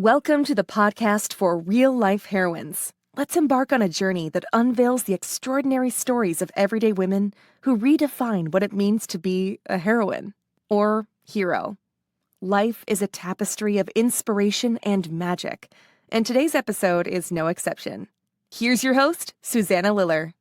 Welcome to the podcast for real-life heroines. Let's embark on a journey that unveils the extraordinary stories of everyday women who redefine what it means to be a heroine or hero. Life is a tapestry of inspiration and magic, and today's episode is no exception. Here's your host, Susanna Liller.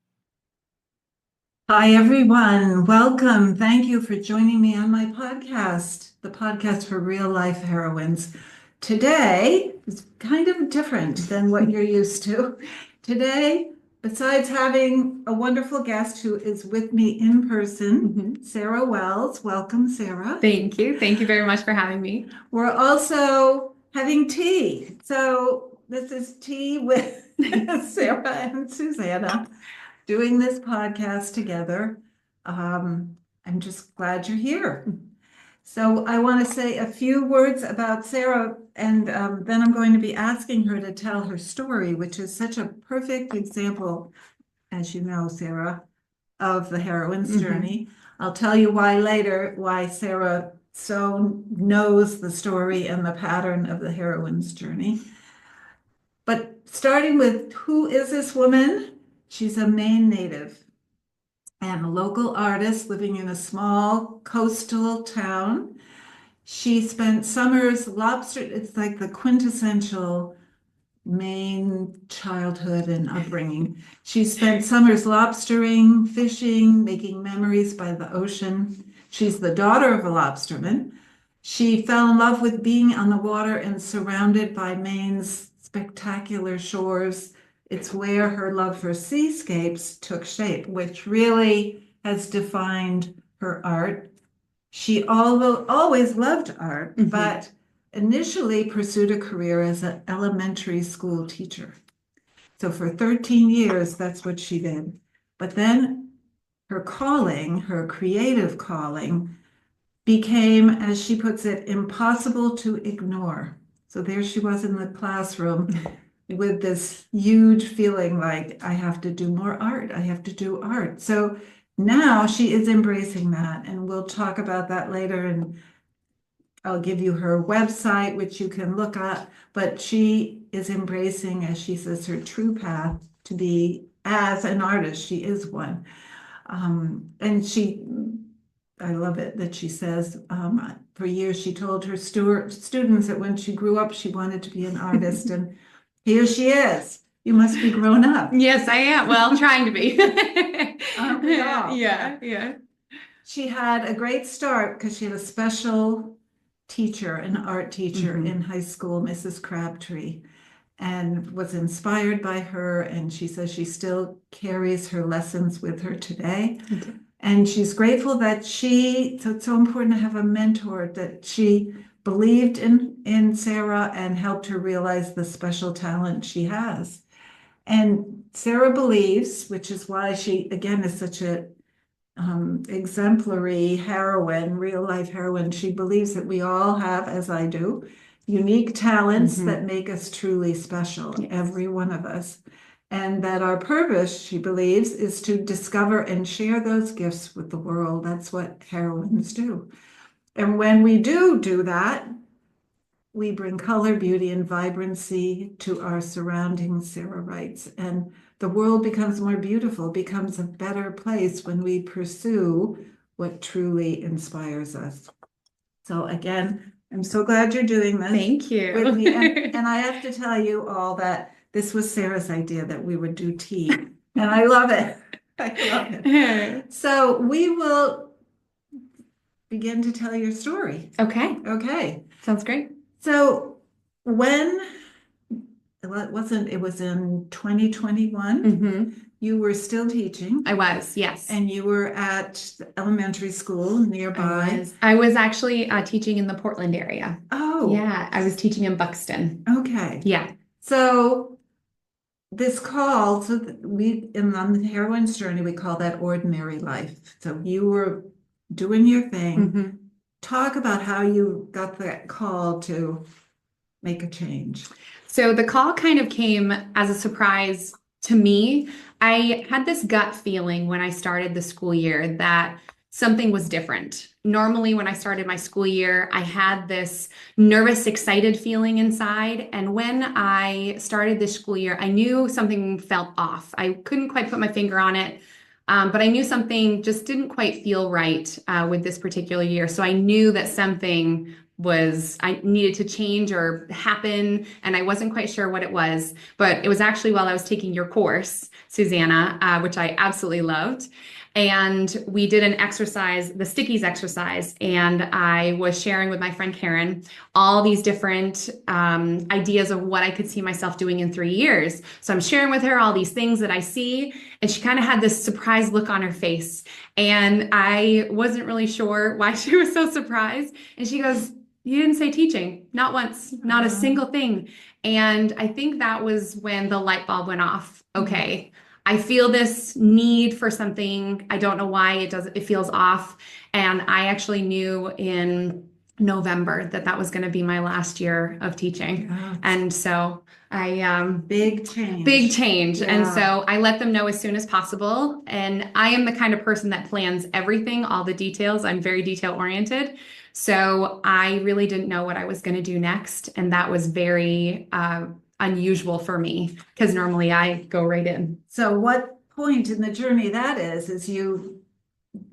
Hi, everyone. Welcome. Thank you for joining me on my podcast, the podcast for real life heroines. Today is kind of different than what you're used to. Today, besides having a wonderful guest who is with me in person, Sara Wells. Welcome, Sara. Thank you. Thank you very much for having me. We're also having tea. So this is tea with Sara and Susanna doing this podcast together. I'm just glad you're here. So I want to say a few words about Sara, and then I'm going to be asking her to tell her story, which is such a perfect example, as you know, Sara, of the heroine's journey. I'll tell you why later, why Sara so knows the story and the pattern of the heroine's journey. But starting with, who is this woman? She's a Maine native and a local artist living in a small coastal town. She spent summers it's like the quintessential Maine childhood and upbringing. She spent summers lobstering, fishing, making memories by the ocean. She's the daughter of a lobsterman. She fell in love with being on the water and surrounded by Maine's spectacular shores. It's where her love for seascapes took shape, which really has defined her art. She always loved art, but initially pursued a career as an elementary school teacher. So for 13 years, that's what she did. But then her calling, her creative calling, became, as she puts it, impossible to ignore. So there she was in the classroom with this huge feeling like, I have to do more art. I have to do art. So now she is embracing that, and we'll talk about that later. And I'll give you her website, which you can look at. But she is embracing, as she says, her true path to be as an artist. She is one. And I love it that she says, for years she told her students that when she grew up, she wanted to be an artist. And here she is. You must be grown up. Yes, I am. Well, trying to be. Aren't we all? Yeah. She had a great start because she had a special teacher, an art teacher in high school, Mrs. Crabtree, and was inspired by her. And she says she still carries her lessons with her today. And she's grateful that so it's so important to have a mentor, that she believed in Sara and helped her realize the special talent she has. And Sara believes, which is why she, again, is such a exemplary heroine, real life heroine. She believes that we all have, as I do, unique talents that make us truly special, every one of us. And that our purpose, she believes, is to discover and share those gifts with the world. That's what heroines do. And when we do that, we bring color, beauty, and vibrancy to our surroundings, Sara writes. And the world becomes more beautiful, becomes a better place when we pursue what truly inspires us. So again, I'm so glad you're doing this. Thank you. With me. And I have to tell you all that this was Sara's idea that we would do tea. And I love it. I love it. So we will begin to tell your story. Okay. Sounds great. So it was in 2021, you were still teaching. I was, yes. And you were at elementary school nearby. I was actually teaching in the Portland area. Oh. Yeah, I was teaching in Buxton. Okay. Yeah. So this call, on the heroine's journey, we call that ordinary life. So you were doing your thing. Talk about how you got that call to make a change. So the call kind of came as a surprise to me. I had this gut feeling when I started the school year that something was different. Normally, when I started my school year, I had this nervous, excited feeling inside. And when I started this school year, I knew something felt off. I couldn't quite put my finger on it, but I knew something just didn't quite feel right with this particular year. So I knew that something I needed to change or happen, and I wasn't quite sure what it was. But it was actually while I was taking your course, Susanna, which I absolutely loved. And we did an exercise, the stickies exercise, and I was sharing with my friend Karen all these different ideas of what I could see myself doing in 3 years. So I'm sharing with her all these things that I see, and she kind of had this surprised look on her face. And I wasn't really sure why she was so surprised. And she goes, "You didn't say teaching, not once, not a single thing." And I think that was when the light bulb went off. Okay. I feel this need for something. I don't know why it feels off. And I actually knew in November that was going to be my last year of teaching. Yeah. And so Big change. big change. And Yeah. so I let them know as soon as possible. And I am the kind of person that plans everything, all the details. I'm very detail oriented. So I really didn't know what I was going to do next. And that was very unusual for me, because normally I go right in. So what point in the journey that is you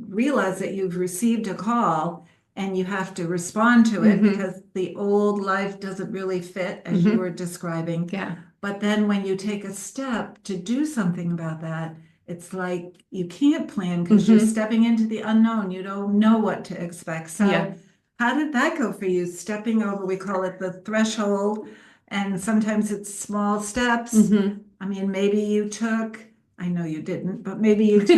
realize that you've received a call and you have to respond to it because the old life doesn't really fit, as you were describing. Yeah. But then when you take a step to do something about that, it's like you can't plan because you're stepping into the unknown. You don't know what to expect. So Yeah. how did that go for you? Stepping over, we call it the threshold, and sometimes it's small steps. I mean, maybe you took, I know you didn't, but maybe you took,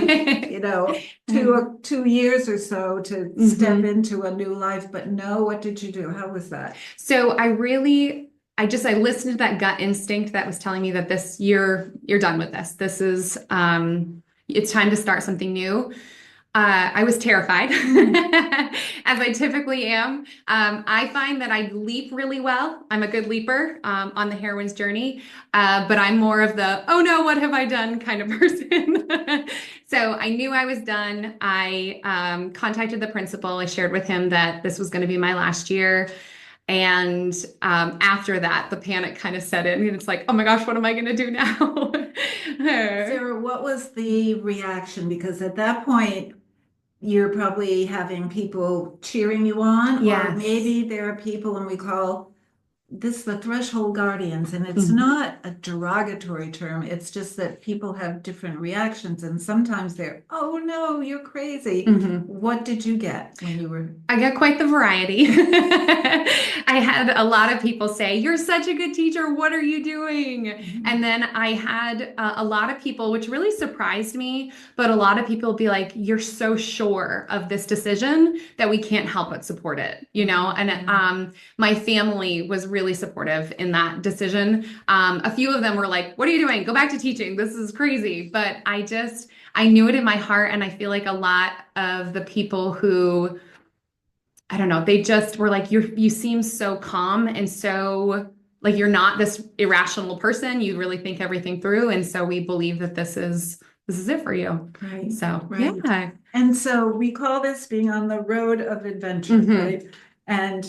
2 years or so to step into a new life. But no, what did you do? How was that? So I listened to that gut instinct that was telling me that this year you're done with this. This is, it's time to start something new. I was terrified, as I typically am. I find that I leap really well. I'm a good leaper on the heroine's journey, but I'm more of the, oh no, what have I done kind of person. So I knew I was done. I contacted the principal. I shared with him that this was going to be my last year. And after that, the panic kind of set in, and it's like, oh my gosh, what am I going to do now? Sarah, what was the reaction? Because at that point, you're probably having people cheering you on, or Yes. maybe there are people, and we call this the threshold guardians, and it's not a derogatory term. It's just that people have different reactions, and sometimes they're, oh no, you're crazy. What did you get when you were? I got quite the variety. I had a lot of people say, "You're such a good teacher. What are you doing?" And then I had a lot of people, which really surprised me, but a lot of people be like, "You're so sure of this decision that we can't help but support it," And my family was really supportive in that decision. A few of them were like, "What are you doing? Go back to teaching. This is crazy." But I knew it in my heart. And I feel like a lot of the people who, I don't know, they just were like, you seem so calm and so like you're not this irrational person. You really think everything through. And so we believe that this is it for you. Right. So, Right. yeah. And so we call this being on the road of adventure, right? And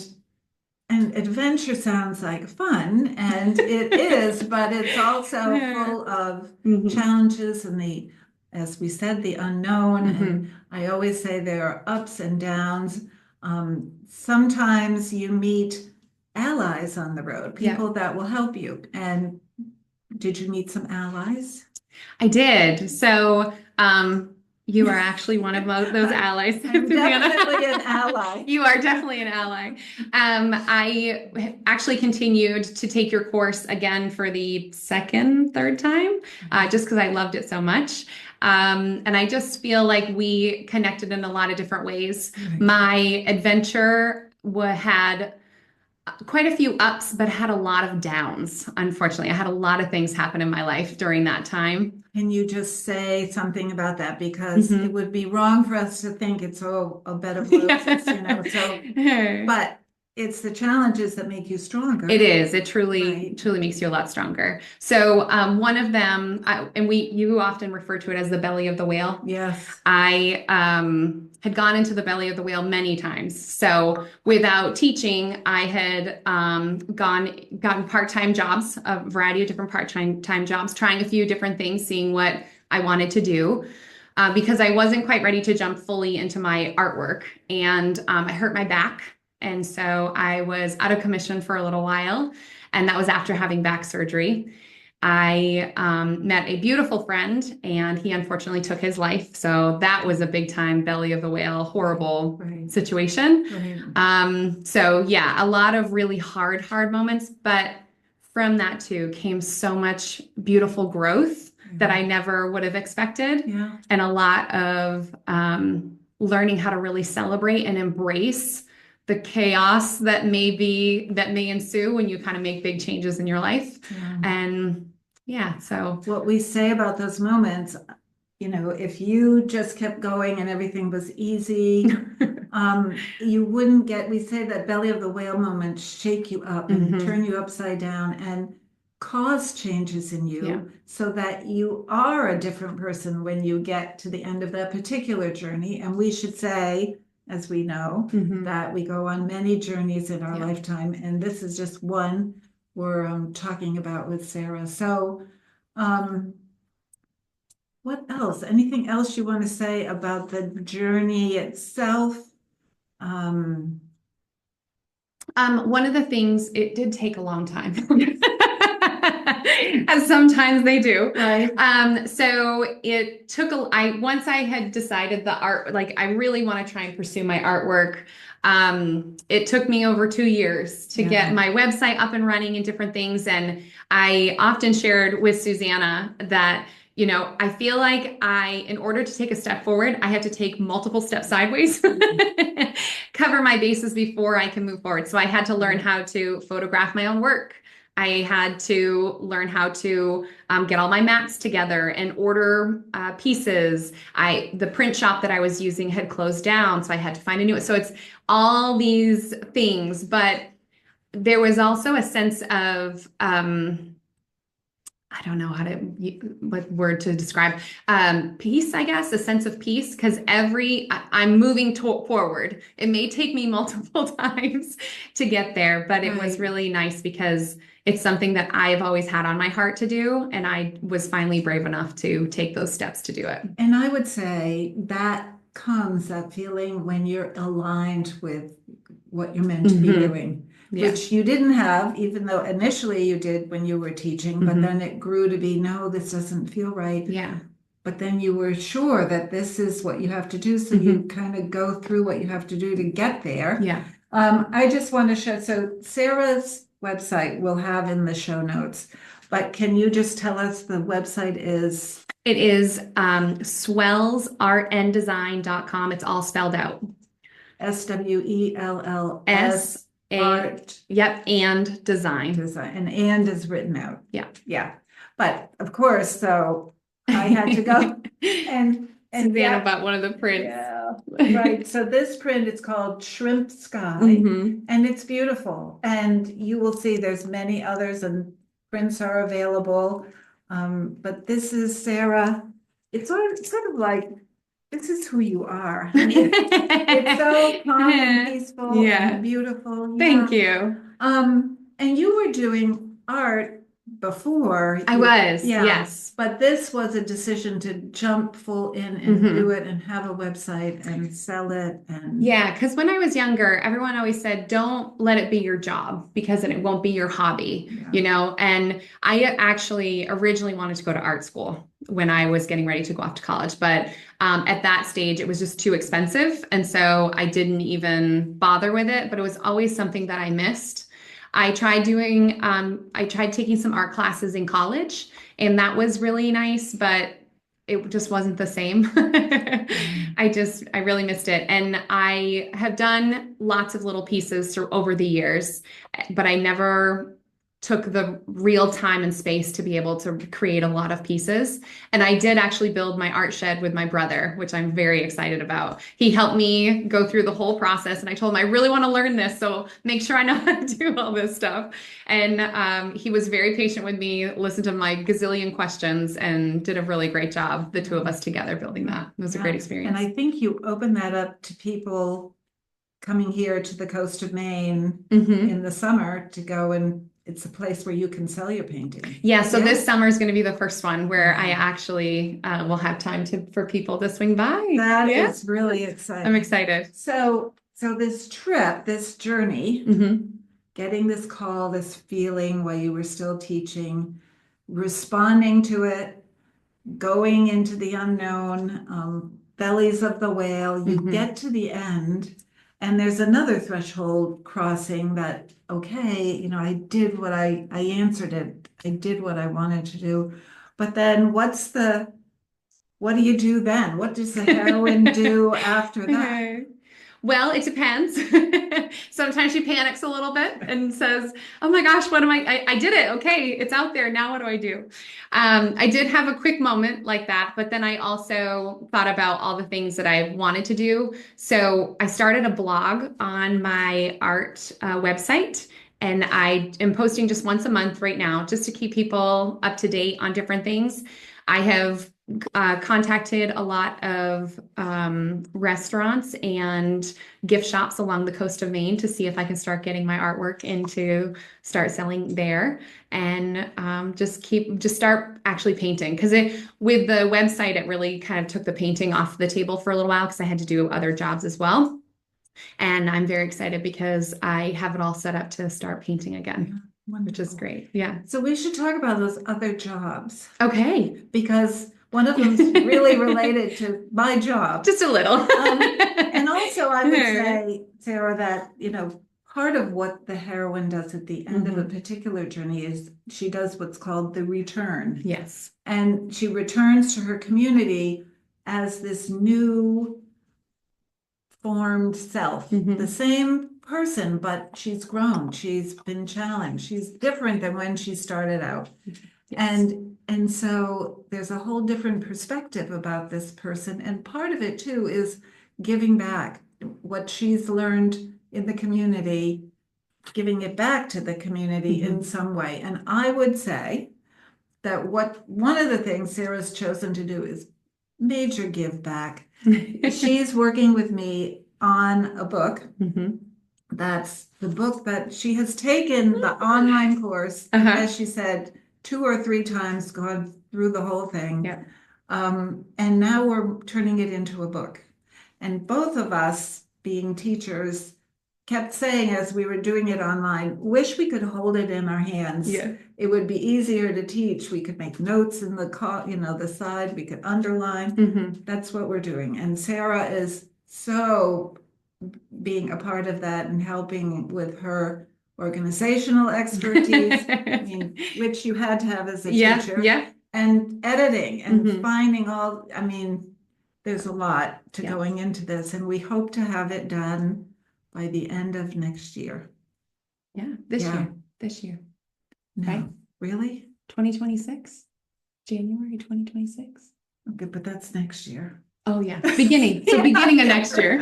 adventure sounds like fun, and it is, but it's also full of challenges and as we said, the unknown. And I always say there are ups and downs. Sometimes you meet allies on the road, people that will help you. And did you meet some allies? I did. So, you are actually one of those allies. I'm definitely an ally. You are definitely an ally. I actually continued to take your course again for the third time, just because I loved it so much. And I just feel like we connected in a lot of different ways. Right. My adventure had quite a few ups, but had a lot of downs. Unfortunately, I had a lot of things happen in my life during that time. Can you just say something about that? Because it would be wrong for us to think it's a bed of roses, So, but it's the challenges that make you stronger. It is. It truly, Right. truly makes you a lot stronger. So one of them, you often refer to it as the belly of the whale. Yes. I had gone into the belly of the whale many times. So without teaching, I had gotten part-time jobs, a variety of different part-time jobs, trying a few different things, seeing what I wanted to do. Because I wasn't quite ready to jump fully into my artwork, and I hurt my back. And so I was out of commission for a little while, and that was after having back surgery. I met a beautiful friend, and he unfortunately took his life. So that was a big time belly of the whale, horrible Right. situation. Right. So yeah, a lot of really hard moments, but from that too came so much beautiful growth that I never would have expected, Yeah. and a lot of learning how to really celebrate and embrace the chaos that may ensue when you kind of make big changes in your life. Yeah. And yeah, so What we say about those moments, if you just kept going and everything was easy, you wouldn't we say that belly of the whale moments shake you up and Mhm. turn you upside down and cause changes in you, Yeah. so that you are a different person when you get to the end of that particular journey. And we should say, as we know, Mhm. that we go on many journeys in our Yeah. lifetime, and this is just one we're talking about with Sara. So, what else? Anything else you want to say about the journey itself? One of the things, it did take a long time, as sometimes they do. Right. So it took once I had decided the art, like I really want to try and pursue my artwork. It took me over 2 years to get my website up and running and different things. And I often shared with Susanna that, I feel like in order to take a step forward, I have to take multiple steps sideways, cover my bases before I can move forward. So I had to learn how to photograph my own work. I had to learn how to get all my mats together and order pieces. The print shop that I was using had closed down, so I had to find a new one. So it's all these things, but there was also a sense of I don't know what word to describe, peace, I guess, a sense of peace, because I'm moving forward. It may take me multiple times to get there, but it was Right. really nice because it's something that I've always had on my heart to do, and I was finally brave enough to take those steps to do it. And I would say that feeling when you're aligned with what you're meant to be doing. Yeah. Which you didn't have, even though initially you did when you were teaching, but then it grew to be, no, this doesn't feel right. Yeah. But then you were sure that this is what you have to do. So you kind of go through what you have to do to get there. Yeah. I just want to show, so Sara's website we'll have in the show notes, but can you just tell us the website is? It is swellsartanddesign.com. It's all spelled out. SWELLS. Art. Yep, and design. Design, and is written out. Yeah. Yeah. But of course, so I had to go and Susanna bought one of the prints. Yeah, right. So this print, it's called Shrimp Sky, and it's beautiful. And you will see there's many others, and prints are available. But this is Sara. It's sort of like, this is who you are. I mean, it's so calm and peaceful and beautiful. Thank you. And you were doing art before. I was, yes. But this was a decision to jump full in and do it and have a website and sell it. And yeah, because when I was younger, everyone always said, don't let it be your job because then it won't be your hobby, And I actually originally wanted to go to art school when I was getting ready to go off to college. But at that stage, it was just too expensive. And so I didn't even bother with it, but it was always something that I missed. I tried taking some art classes in college, and that was really nice, but it just wasn't the same. I really missed it. And I have done lots of little pieces over the years, but I never took the real time and space to be able to create a lot of pieces. And I did actually build my art shed with my brother, which I'm very excited about. He helped me go through the whole process, and I told him I really want to learn this, so make sure I know how to do all this stuff. And he was very patient with me, listened to my gazillion questions, and did a really great job, the two of us together building that. It was a great experience. And I think you open that up to people coming here to the coast of Maine in the summer to go, and it's a place where you can sell your painting. Yeah, so this summer is going to be the first one where I actually will have time for people to swing by. That is really exciting. I'm excited. So this trip, this journey, getting this call, this feeling while you were still teaching, responding to it, going into the unknown, bellies of the whale, you get to the end. And there's another threshold crossing that, okay, I did what I answered it. I did what I wanted to do. But then what do you do then? What does the heroine do after that? Well, it depends. Sometimes she panics a little bit and says, oh my gosh, what am I did it. Okay, it's out there. Now what do I do? I did have a quick moment like that, but then I also thought about all the things that I wanted to do. So I started a blog on my art website, and I am posting just once a month right now, just to keep people up to date on different things. I have contacted a lot of restaurants and gift shops along the coast of Maine to see if I can start getting my artwork into start selling there, and just start actually painting, because with the website it really kind of took the painting off the table for a little while because I had to do other jobs as well. And I'm very excited because I have it all set up to start painting again, which is great. Yeah. So we should talk about those other jobs. Okay. Because one of them is really related to my job. Just a little. And also I would say, Sara, that, part of what the heroine does at the end of a particular journey is she does what's called the return. Yes. And she returns to her community as this new formed self, the same person, but she's grown, she's been challenged, she's different than when she started out. Yes. And so there's a whole different perspective about this person. And part of it too is giving back what she's learned in the community, giving it back to the community in some way. And I would say that one of the things Sara's chosen to do is major give back. She's working with me on a book. That's the book that she has taken the online course, as she said, 2 or 3 times, gone through the whole thing. Yeah. And now we're turning it into a book. And both of us, being teachers, kept saying as we were doing it online, wish we could hold it in our hands. Yeah. It would be easier to teach. We could make notes in the side, we could underline. That's what we're doing. And Sara is so being a part of that and helping with her organizational expertise, which you had to have as a teacher, and editing and finding there's a lot to going into this, and we hope to have it done by the end of next year. This year. No, right? Really? 2026, January 2026. Okay, but that's next year. Oh yeah, beginning of next year.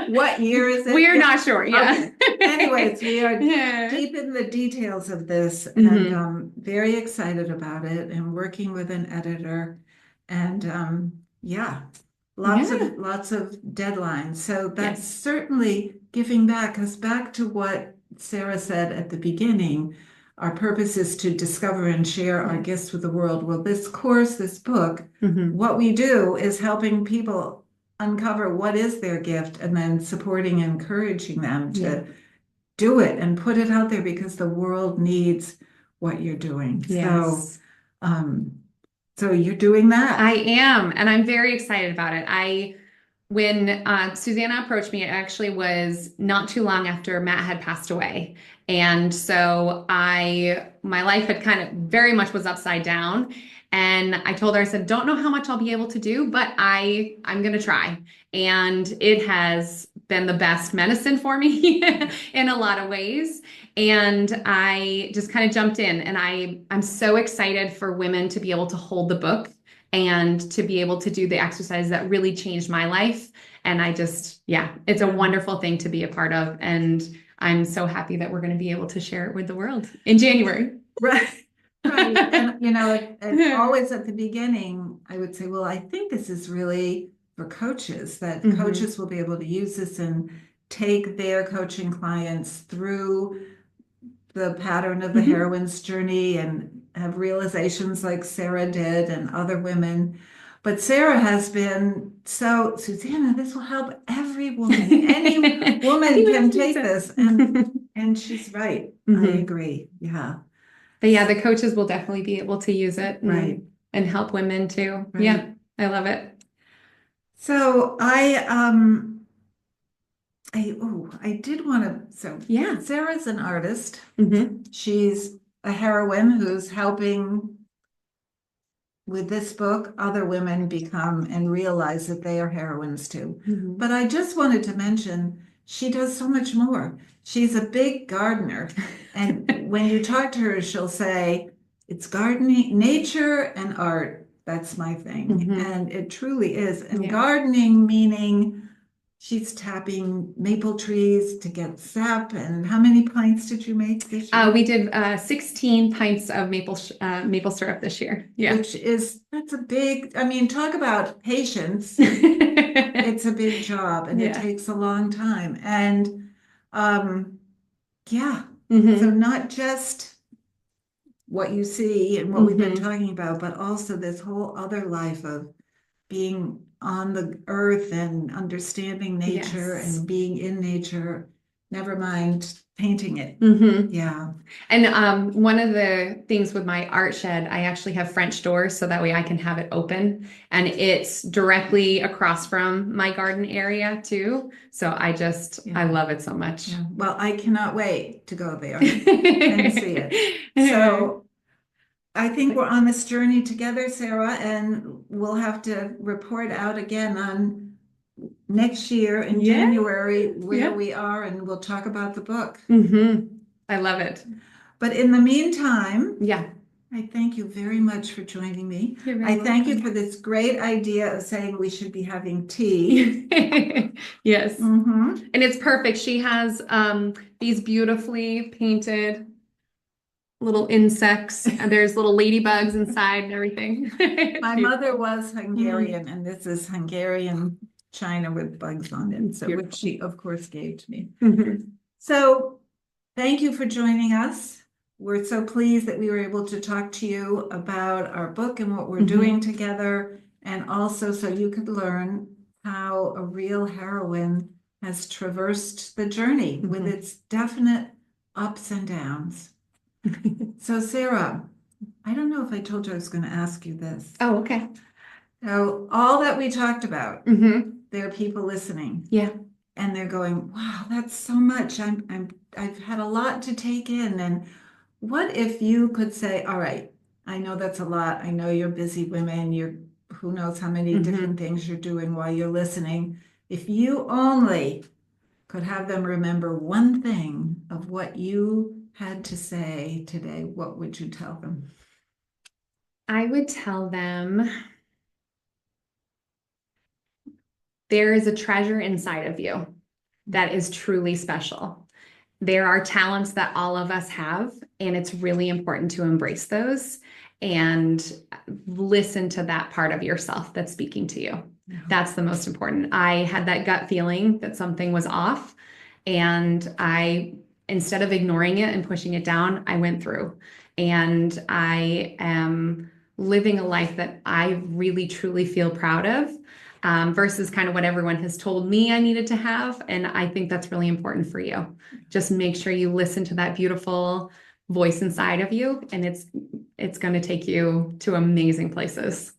What year is it? We are not sure. Okay. Anyways, we are deep in the details of this, and very excited about it, and working with an editor, and lots of deadlines. So that's certainly giving back, because back to what Sara said at the beginning, our purpose is to discover and share our gifts with the world. Well, this course, this book, what we do is helping people uncover what is their gift, and then supporting and encouraging them to do it and put it out there, because the world needs what you're doing. Yes. So you're doing that. I am, and I'm very excited about it. When Susanna approached me, it actually was not too long after Matt had passed away. And so my life had kind of very much was upside down. And I told her, I said, don't know how much I'll be able to do, but I'm going to try. And it has been the best medicine for me in a lot of ways. And I just kind of jumped in, and I'm so excited for women to be able to hold the book and to be able to do the exercise that really changed my life. And yeah, it's a wonderful thing to be a part of. And I'm so happy that we're going to be able to share it with the world in January. Right. Right. And, always at the beginning, I would say, well, I think this is really for coaches, that coaches will be able to use this and take their coaching clients through the pattern of the heroine's journey and have realizations like Sara did and other women. But Sara has been Susanna, this will help every woman. Any woman can take this. And she's right. I agree. Yeah. But yeah, the coaches will definitely be able to use it and help women too. Right. Yeah, I love it. So I did want to, Sarah's an artist. She's a heroine who's helping with this book other women become and realize that they are heroines too. But I just wanted to mention she does so much more. She's a big gardener. And when you talk to her, she'll say, it's gardening, nature and art. That's my thing. And it truly is. And gardening meaning she's tapping maple trees to get sap. And how many pints did you make this year? We did 16 pints of maple syrup this year. Yeah. That's a big, talk about patience. It's a big job and it takes a long time. And so not just what you see and what we've been talking about, but also this whole other life of being on the earth and understanding nature and being in nature, never mind painting it. Yeah. And one of the things with my art shed, I actually have French doors so that way I can have it open, and it's directly across from my garden area too. So I love it so much. Yeah. Well, I cannot wait to go there and see it. So I think we're on this journey together, Sara, and we'll have to report out again on next year in January where we are, and we'll talk about the book. I love it. But in the meantime, yeah, I thank you very much for joining me. I thank you for this great idea of saying we should be having tea. Yes. And it's perfect. She has these beautifully painted little insects, and there's little ladybugs inside and everything. My mother was Hungarian, and this is Hungarian china with bugs on it, so which she of course gave to me. So thank you for joining us. We're so pleased that we were able to talk to you about our book and what we're doing together, and also so you could learn how a real heroine has traversed the journey with its definite ups and downs. So Sara, I don't know if I told you I was going to ask you this. Oh, okay. So all that we talked about, there are people listening. Yeah. And they're going, wow, that's so much. I've had a lot to take in. And what if you could say, all right, I know that's a lot. I know you're busy women. You're who knows how many different things you're doing while you're listening. If you only could have them remember one thing of what you had to say today, what would you tell them? I would tell them there is a treasure inside of you that is truly special. There are talents that all of us have, and it's really important to embrace those and listen to that part of yourself that's speaking to you. That's the most important. I had that gut feeling that something was off, and instead of ignoring it and pushing it down, I went through, and I am living a life that I really, truly feel proud of, versus kind of what everyone has told me I needed to have. And I think that's really important for you. Just make sure you listen to that beautiful voice inside of you, and it's going to take you to amazing places.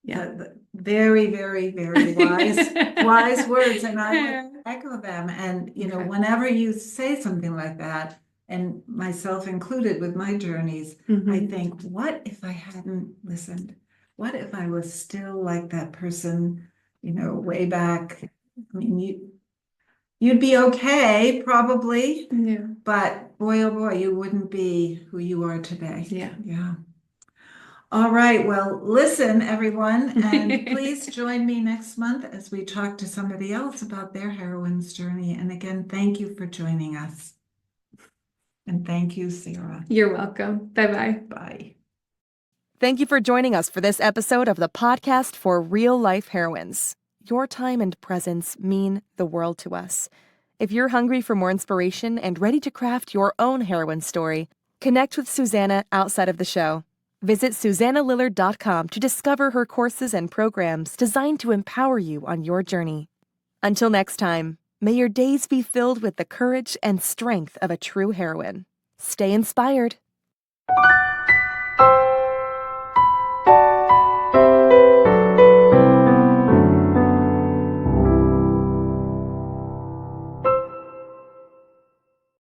Yeah. Very, very, very wise words. And I would echo them. And, whenever you say something like that, and myself included with my journeys, I think, what if I hadn't listened? What if I was still like that person, way back? I mean, You'd be okay, probably, Yeah. but boy, oh boy, you wouldn't be who you are today. Yeah. Yeah. All right. Well, listen, everyone, and please join me next month as we talk to somebody else about their heroine's journey. And again, thank you for joining us. And thank you, Sara. You're welcome. Bye-bye. Bye. Thank you for joining us for this episode of the podcast for real life heroines. Your time and presence mean the world to us. If you're hungry for more inspiration and ready to craft your own heroine story, connect with Susanna outside of the show. Visit SusannaLillard.com to discover her courses and programs designed to empower you on your journey. Until next time, may your days be filled with the courage and strength of a true heroine. Stay inspired.